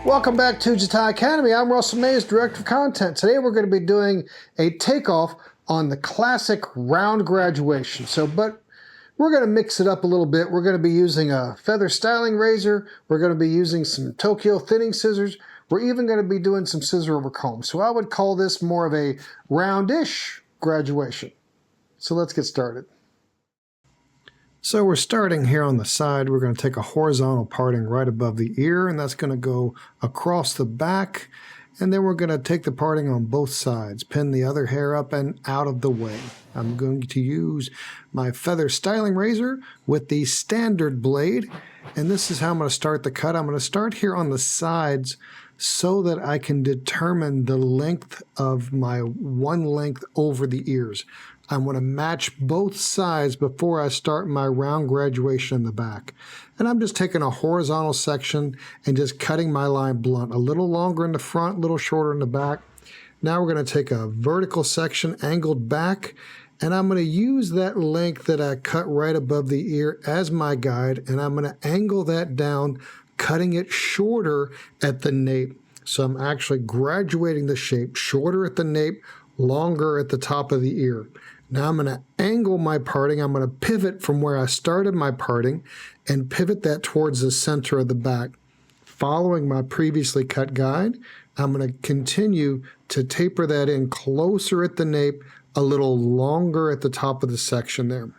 Welcome back to Jatai Academy. I'm Russell Mays, Director of Content. Today we're going to be doing a takeoff on the classic round graduation. But we're going to mix it up a little bit. We're going to be using a feather styling razor. We're going to be using some Tokyo thinning scissors. We're even going to be doing some scissor over comb. So I would call this more of a roundish graduation. So let's get started. So we're starting here on the side. We're going to take a horizontal parting right above the ear, and that's going to go across the back. And then we're going to take the parting on both sides, pin the other hair up and out of the way. I'm going to use my feather styling razor with the standard blade. And this is how I'm going to start the cut. I'm going to start here on the sides so that I can determine the length of my one length over the ears. I want to match both sides before I start my round graduation in the back. And I'm just taking a horizontal section and just cutting my line blunt, a little longer in the front, a little shorter in the back. Now we're going to take a vertical section angled back, and I'm going to use that length that I cut right above the ear as my guide, and I'm going to angle that down, cutting it shorter at the nape. So I'm actually graduating the shape, shorter at the nape, longer at the top of the ear. Now I'm going to angle my parting. I'm going to pivot from where I started my parting and pivot that towards the center of the back. Following my previously cut guide, I'm going to continue to taper that in closer at the nape, a little longer at the top of the section there.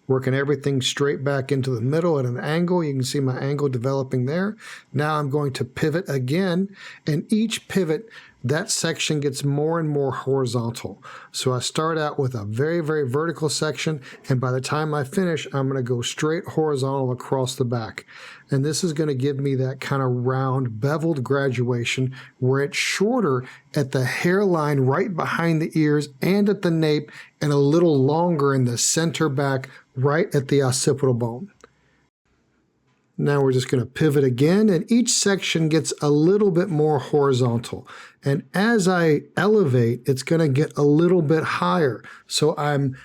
Working everything straight back into the middle at an angle. You can see my angle developing there. Now I'm going to pivot again, and each pivot, that section gets more and more horizontal. So I start out with a very, very vertical section, and by the time I finish, I'm going to go straight horizontal across the back. And this is going to give me that kind of round, beveled graduation where it's shorter at the hairline right behind the ears and at the nape, and a little longer in the center back right at the occipital bone. Now we're just going to pivot again, and each section gets a little bit more horizontal. And as I elevate, it's going to get a little bit higher. So I'm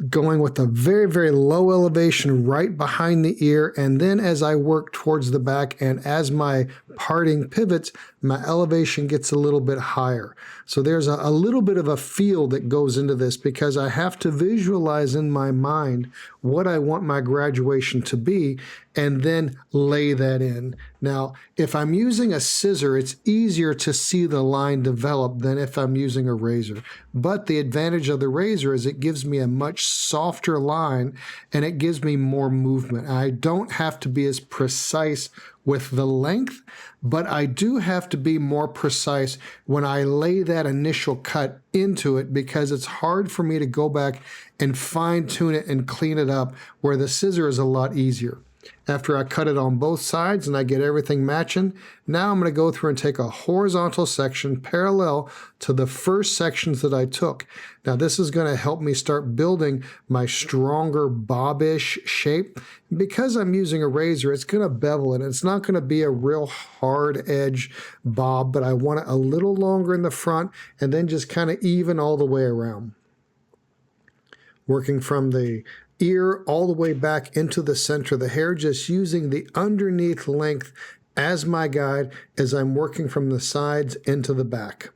going with a very, very low elevation right behind the ear, and then as I work towards the back and as my parting pivots, my elevation gets a little bit higher. So there's a little bit of a feel that goes into this because I have to visualize in my mind what I want my graduation to be and then lay that in. Now, if I'm using a scissor, it's easier to see the line develop than if I'm using a razor. But the advantage of the razor is it gives me a much softer line and it gives me more movement. I don't have to be as precise with the length, but I do have to be more precise when I lay that initial cut into it because it's hard for me to go back and fine tune it and clean it up where the scissor is a lot easier. After I cut it on both sides and I get everything matching, now I'm going to go through and take a horizontal section parallel to the first sections that I took. Now this is going to help me start building my stronger bob-ish shape. Because I'm using a razor, it's going to bevel and it's not going to be a real hard edge bob, but I want it a little longer in the front and then just kind of even all the way around. Working from the ear all the way back into the center of the hair, just using the underneath length as my guide as I'm working from the sides into the back.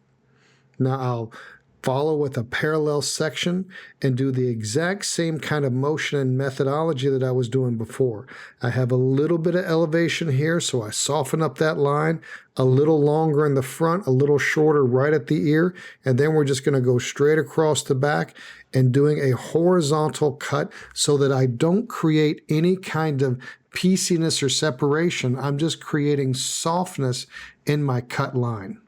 Now I'll follow with a parallel section and do the exact same kind of motion and methodology that I was doing before. I have a little bit of elevation here, so I soften up that line, a little longer in the front, a little shorter right at the ear, and then we're just going to go straight across the back and doing a horizontal cut so that I don't create any kind of pieciness or separation. I'm just creating softness in my cut line.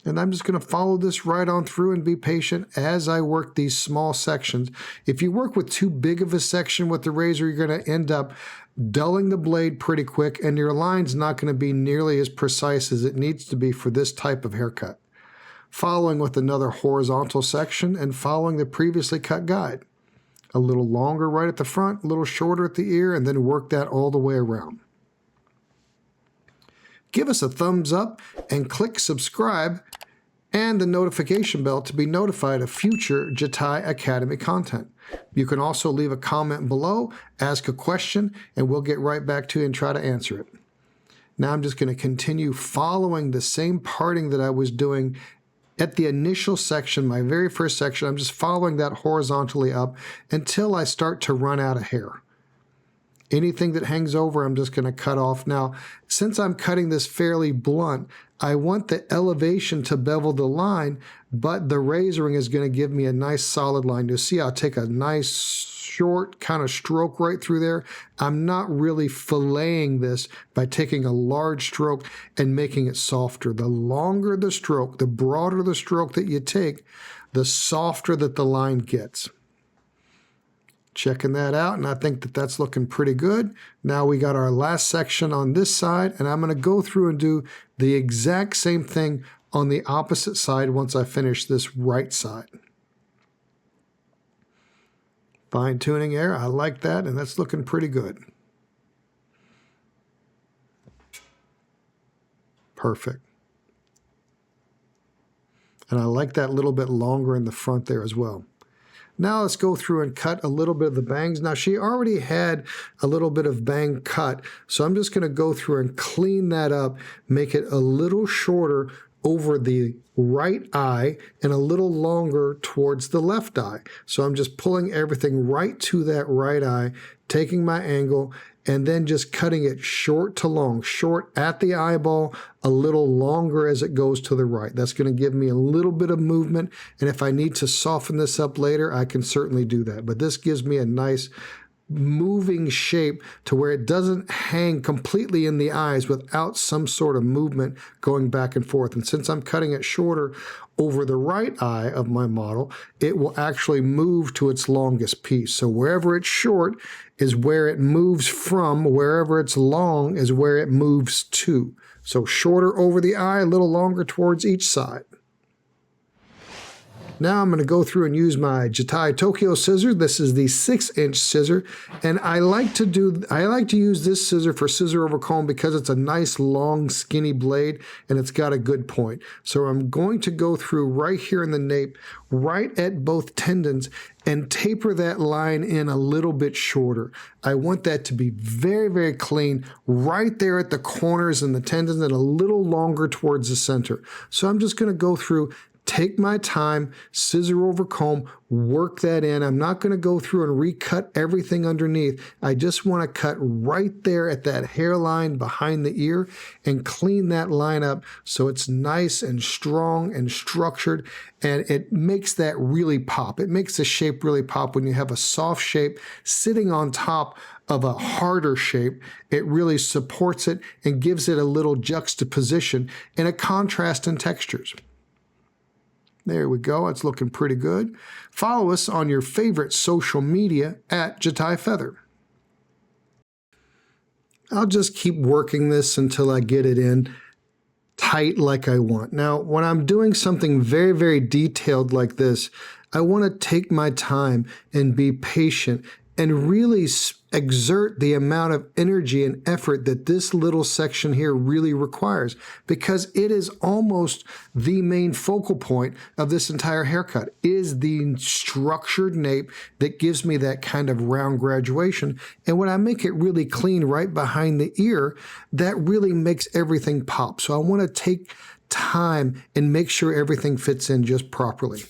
And I'm just going to follow this right on through and be patient as I work these small sections. If you work with too big of a section with the razor, you're going to end up dulling the blade pretty quick, and your line's not going to be nearly as precise as it needs to be for this type of haircut. Following with another horizontal section and following the previously cut guide. A little longer right at the front, a little shorter at the ear, and then work that all the way around. Give us a thumbs up and click subscribe and the notification bell to be notified of future Jatai Academy content. You can also leave a comment below, ask a question, and we'll get right back to you and try to answer it. Now I'm just going to continue following the same parting that I was doing at the initial section, my very first section. I'm just following that horizontally up until I start to run out of hair. Anything that hangs over, I'm just going to cut off. Now, since I'm cutting this fairly blunt, I want the elevation to bevel the line, but the razoring is going to give me a nice solid line. You'll see I'll take a nice short kind of stroke right through there. I'm not really filleting this by taking a large stroke and making it softer. The longer the stroke, the broader the stroke that you take, the softer that the line gets. Checking that out, and I think that that's looking pretty good. Now we got our last section on this side, and I'm going to go through and do the exact same thing on the opposite side once I finish this right side. Fine-tuning there, I like that, and that's looking pretty good. Perfect. And I like that little bit longer in the front there as well. Now let's go through and cut a little bit of the bangs. Now she already had a little bit of bang cut, so I'm just going to go through and clean that up, make it a little shorter over the right eye and a little longer towards the left eye. So I'm just pulling everything right to that right eye, taking my angle, and then just cutting it short to long, short at the eyeball, a little longer as it goes to the right. That's going to give me a little bit of movement, and if I need to soften this up later, I can certainly do that. But this gives me a nice moving shape to where it doesn't hang completely in the eyes without some sort of movement going back and forth. And since I'm cutting it shorter over the right eye of my model, it will actually move to its longest piece. So wherever it's short is where it moves from, wherever it's long is where it moves to. So shorter over the eye, a little longer towards each side. Now I'm going to go through and use my Jatai Tokyo scissor. This is the 6-inch scissor, and I like to use this scissor for scissor over comb because it's a nice long skinny blade and it's got a good point. So I'm going to go through right here in the nape, right at both tendons, and taper that line in a little bit shorter. I want that to be very, very clean right there at the corners and the tendons and a little longer towards the center. So I'm just going to go through, take my time, scissor over comb, work that in. I'm not going to go through and recut everything underneath. I just want to cut right there at that hairline behind the ear and clean that line up so it's nice and strong and structured, and it makes that really pop. It makes the shape really pop when you have a soft shape sitting on top of a harder shape. It really supports it and gives it a little juxtaposition and a contrast in textures. There we go. It's looking pretty good. Follow us on your favorite social media at Jatai Feather. I'll just keep working this until I get it in tight like I want. Now, when I'm doing something very, very detailed like this, I want to take my time and be patient and really exert the amount of energy and effort that this little section here really requires, because it is almost the main focal point of this entire haircut, is the structured nape that gives me that kind of round graduation. And when I make it really clean right behind the ear, that really makes everything pop. So I want to take time and make sure everything fits in just properly.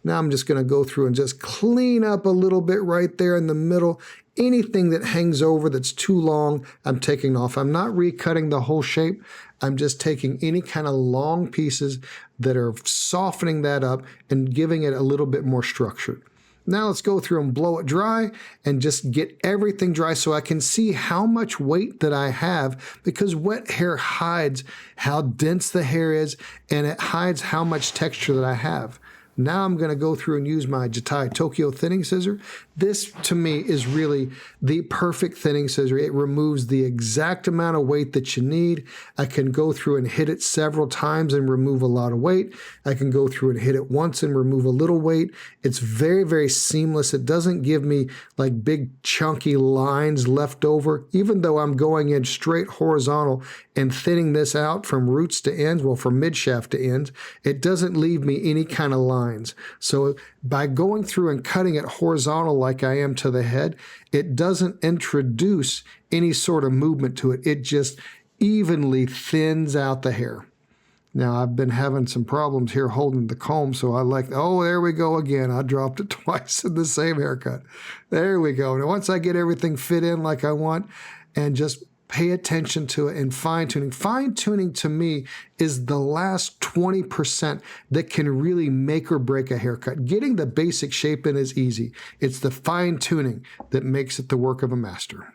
Now I'm just going to go through and just clean up a little bit right there in the middle. Anything that hangs over that's too long, I'm taking off. I'm not recutting the whole shape. I'm just taking any kind of long pieces that are softening that up and giving it a little bit more structure. Now let's go through and blow it dry and just get everything dry so I can see how much weight that I have, because wet hair hides how dense the hair is and it hides how much texture that I have. Now I'm going to go through and use my Jatai Tokyo thinning scissor. This, to me, is really the perfect thinning scissor. It removes the exact amount of weight that you need. I can go through and hit it several times and remove a lot of weight. I can go through and hit it once and remove a little weight. It's very, very seamless. It doesn't give me like big chunky lines left over, even though I'm going in straight horizontal and thinning this out from roots to ends, well, from mid-shaft to ends. It doesn't leave me any kind of lines. So by going through and cutting it horizontal like I am to the head, it doesn't introduce any sort of movement to it. It just evenly thins out the hair. Now, I've been having some problems here holding the comb, so I like, oh, there we go again. I dropped it twice in the same haircut. There we go. Now, once I get everything fit in like I want, and just pay attention to it and fine-tuning. Fine-tuning to me is the last 20% that can really make or break a haircut. Getting the basic shape in is easy. It's the fine-tuning that makes it the work of a master.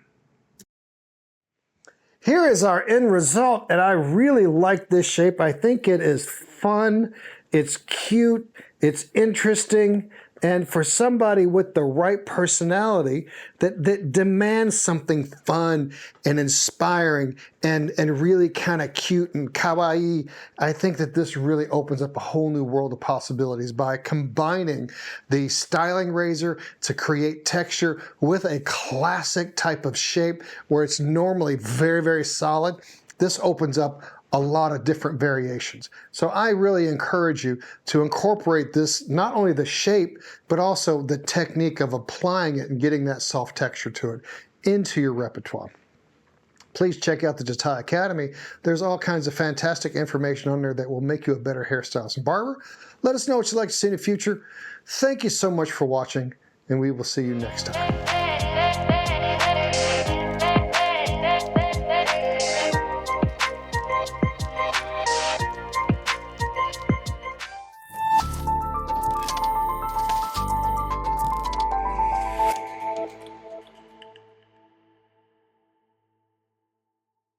Here is our end result, and I really like this shape. I think it is fun, it's cute, it's interesting, and for somebody with the right personality that demands something fun and inspiring and really kind of cute and kawaii, I think that this really opens up a whole new world of possibilities by combining the styling razor to create texture with a classic type of shape where it's normally very, very solid. This opens up a lot of different variations. So I really encourage you to incorporate this, not only the shape, but also the technique of applying it and getting that soft texture to it into your repertoire. Please check out the Jatai Academy. There's all kinds of fantastic information on there that will make you a better hairstylist and barber. Let us know what you'd like to see in the future. Thank you so much for watching, and we will see you next time.